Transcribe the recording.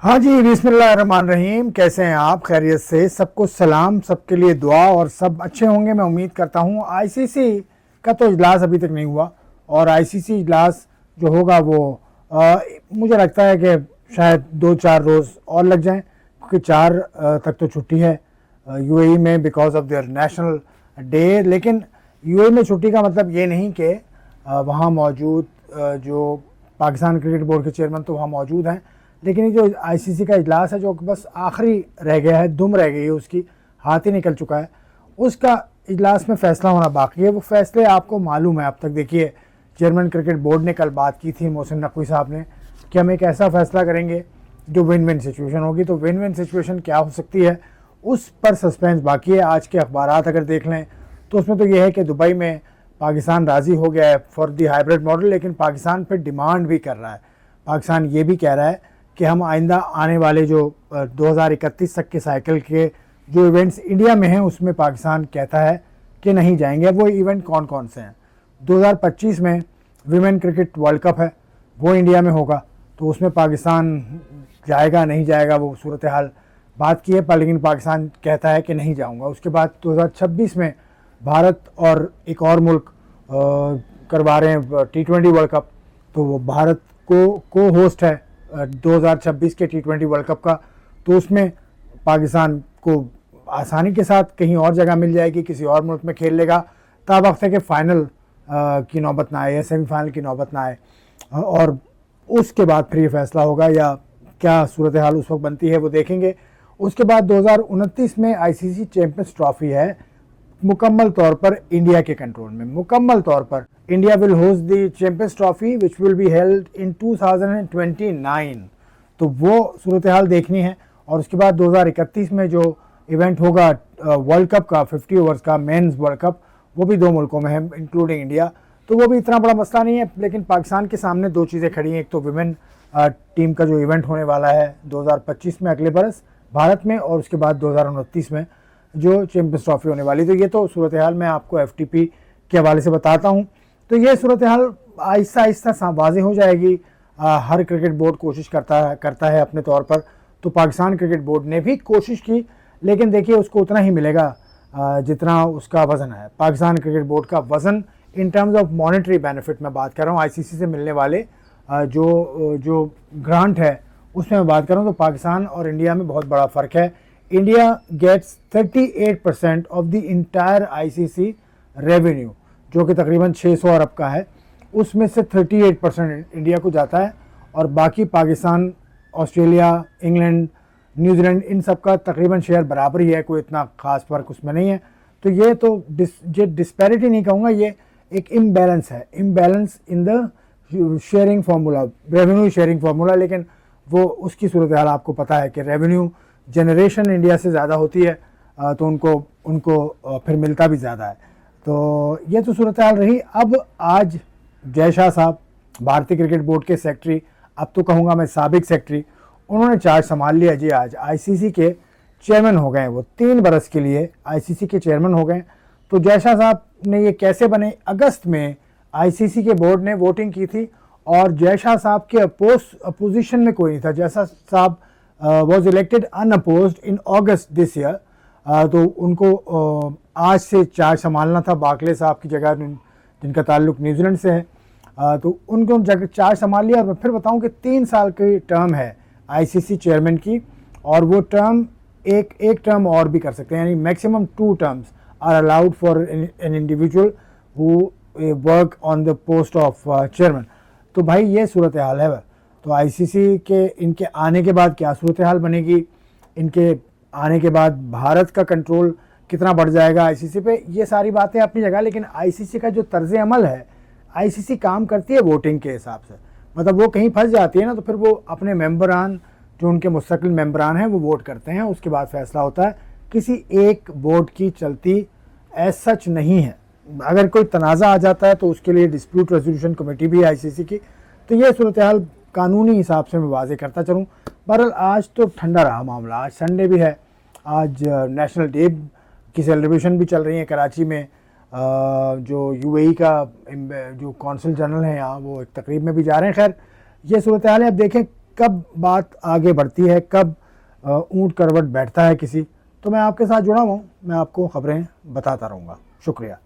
हाँ जी, बिस्मिल्लाहिर्रहमानिर्रहीम। कैसे हैं आप? खैरियत से? सबको सलाम, सबके लिए दुआ और सब अच्छे होंगे मैं उम्मीद करता हूँ। आईसीसी का तो इजलास अभी तक नहीं हुआ और आईसीसी इजलास जो होगा वो मुझे लगता है कि शायद 2-4 रोज़ और लग जाएं, क्योंकि 4 तक तो छुट्टी है यूएई में because of their national day. लेकिन यूएई में छुट्टी का मतलब ये नहीं कि वहाँ मौजूद जो पाकिस्तान क्रिकेट बोर्ड के चेयरमैन तो वहाँ मौजूद हैं, लेकिन ये जो आईसीसी का इजलास है जो बस आखिरी रह गया है, दुम रह गई है, उसकी हाथ ही निकल चुका है, उसका इजलास में फ़ैसला होना बाकी है। वो फैसले आपको मालूम है अब तक। देखिए, चेयरमैन क्रिकेट बोर्ड ने कल बात की थी, मोहसिन नकवी साहब ने, कि हम एक ऐसा फ़ैसला करेंगे जो विन विन सिचुएशन होगी। तो विन विन सिचुएशन क्या हो सकती है उस पर सस्पेंस बाकी है। आज के अखबारात अगर देख लें तो उसमें तो यह है कि दुबई में पाकिस्तान राज़ी हो गया है फॉर दी हाइब्रिड मॉडल, लेकिन पाकिस्तान फिर डिमांड भी कर रहा है। पाकिस्तान ये भी कह रहा है कि हम आइंदा आने वाले जो 2031 तक के साइकिल के जो इवेंट्स इंडिया में हैं उसमें पाकिस्तान कहता है कि नहीं जाएंगे। वो इवेंट कौन कौन से हैं? 2025 में विमेन क्रिकेट वर्ल्ड कप है, वो इंडिया में होगा, तो उसमें पाकिस्तान जाएगा नहीं जाएगा वो सूरत हाल बात की है पर, लेकिन पाकिस्तान कहता है कि नहीं जाऊंगा। उसके बाद 2026 में भारत और एक और मुल्क करवा रहे हैं T20 वर्ल्ड कप, तो वो भारत को होस्ट है 2026 के T20 वर्ल्ड कप का, तो उसमें पाकिस्तान को आसानी के साथ कहीं और जगह मिल जाएगी, किसी और मुल्क में खेल लेगा। तब वक्त है कि फ़ाइनल की नौबत ना आए या सेमीफाइनल की नौबत ना आए, और उसके बाद फिर ये फैसला होगा या क्या सूरत हाल उस वक्त बनती है वो देखेंगे। उसके बाद 2029 में आईसीसी चैंपियंस ट्रॉफी है, मुकम्मल तौर पर इंडिया के कंट्रोल में। मुकम्मल तौर पर India will host the champions trophy which will be held in 2029। तो वो सूरत हाल देखनी है। और उसके बाद 2031 में जो इवेंट होगा वर्ल्ड कप का, 50 ओवर्स का मेंस वर्ल्ड कप, वो भी 2 मुल्कों में है इंक्लूडिंग इंडिया, तो वो भी इतना बड़ा मसला नहीं है। लेकिन पाकिस्तान के सामने 2 चीज़ें खड़ी हैं। एक तो विमेन टीम का जो इवेंट होने वाला है 2025 में अगले बरस भारत में, और उसके बाद 2029 में जो चैंपियंस ट्रॉफी होने वाली। तो ये तो सूरत हाल मैं आपको एफटीपी के हवाले से बताता हूँ। तो ये सूरत हाल आहिस्ता आहिस्ता वाज़ेह हो जाएगी। हर क्रिकेट बोर्ड कोशिश करता है अपने तौर पर। तो पाकिस्तान क्रिकेट बोर्ड ने भी कोशिश की, लेकिन देखिए उसको उतना ही मिलेगा जितना उसका वज़न है। पाकिस्तान क्रिकेट बोर्ड का वज़न in terms of monetary benefit मैं बात कर रहा हूँ, आईसीसी से मिलने वाले जो ग्रांट है उसमें मैं बात कर रहा हूँ, तो पाकिस्तान और इंडिया में बहुत बड़ा फ़र्क है। India gets 38% of the entire ICC revenue, जो कि तकरीबन 600 अरब का है। उसमें से 38% इंडिया को जाता है, और बाकी पाकिस्तान, ऑस्ट्रेलिया, इंग्लैंड, न्यूजीलैंड, इन सब का तकरीबन शेयर बराबर ही है, कोई इतना ख़ास फ़र्क उसमें नहीं है। तो ये तो डिस्पैरिटी नहीं कहूँगा, ये एक इम्बैलेंस है, imbalance in the sharing formula, revenue sharing formula. लेकिन वो उसकी सूरत हाल आपको पता है कि रेवेन्यू जनरेशन इंडिया से ज़्यादा होती है, तो उनको फिर मिलता भी ज़्यादा है। तो ये तो सूरत हाल रही। अब आज जय शाह साहब, भारतीय क्रिकेट बोर्ड के सेक्रेटरी, अब तो कहूँगा मैं साबिक सेक्रेटरी, उन्होंने चार्ज संभाल लिया जी। आज आईसीसी के चेयरमैन हो गए, वो 3 बरस के लिए आईसीसी के चेयरमैन हो गए। तो जय शाह साहब ने ये कैसे बने? अगस्त में आईसीसी के बोर्ड ने वोटिंग की थी, और जय शाह साहब के अपोजिशन में कोई नहीं था। जय शाह साहब was elected unopposed in August this year. तो उनको आज से चार्ज संभालना था बार्कले साहब की जगह, जिनका ताल्लुक न्यूजीलैंड से है। तो उनको जगह चार्ज संभाल लिया। और मैं फिर बताऊं कि 3 साल की टर्म है आईसीसी चेयरमैन की, और वो टर्म एक टर्म और भी कर सकते हैं, यानी maximum 2 terms are allowed for an individual who work on the post of chairman. तो भाई ये सूरत हाल है। तो आईसीसी के इनके आने के बाद क्या सूरत हाल बनेगी, इनके आने के बाद भारत का कंट्रोल कितना बढ़ जाएगा आईसीसी पे, ये सारी बातें अपनी जगह। लेकिन आईसीसी का जो तर्ज अमल है, आईसीसी काम करती है वोटिंग के हिसाब से। मतलब वो कहीं फंस जाती है ना, तो फिर वो अपने मेंबरान, जो उनके मुस्तकिल मेंबरान हैं, वो वोट करते हैं, उसके बाद फैसला होता है। किसी एक वोट की चलती एज सच नहीं है। अगर कोई तनाज़ा आ जाता है तो उसके लिए डिस्प्यूट रेजोल्यूशन कमेटी भी है आईसीसी की। तो ये सूरत हाल कानूनी हिसाब से मैं वाज़ेह करता चलूँ। बहरहाल आज तो ठंडा रहा मामला, आज संडे भी है, आज नेशनल डे की सेलिब्रेशन भी चल रही है कराची में। जो यूएई का जो कौंसल जनरल है यहाँ, वो एक तकरीब में भी जा रहे हैं। खैर ये सूरत हाल है। अब देखें कब बात आगे बढ़ती है, कब ऊंट करवट बैठता है किसी, तो मैं आपके साथ जुड़ा हुआ हूँ, मैं आपको खबरें बताता रहूँगा। शुक्रिया।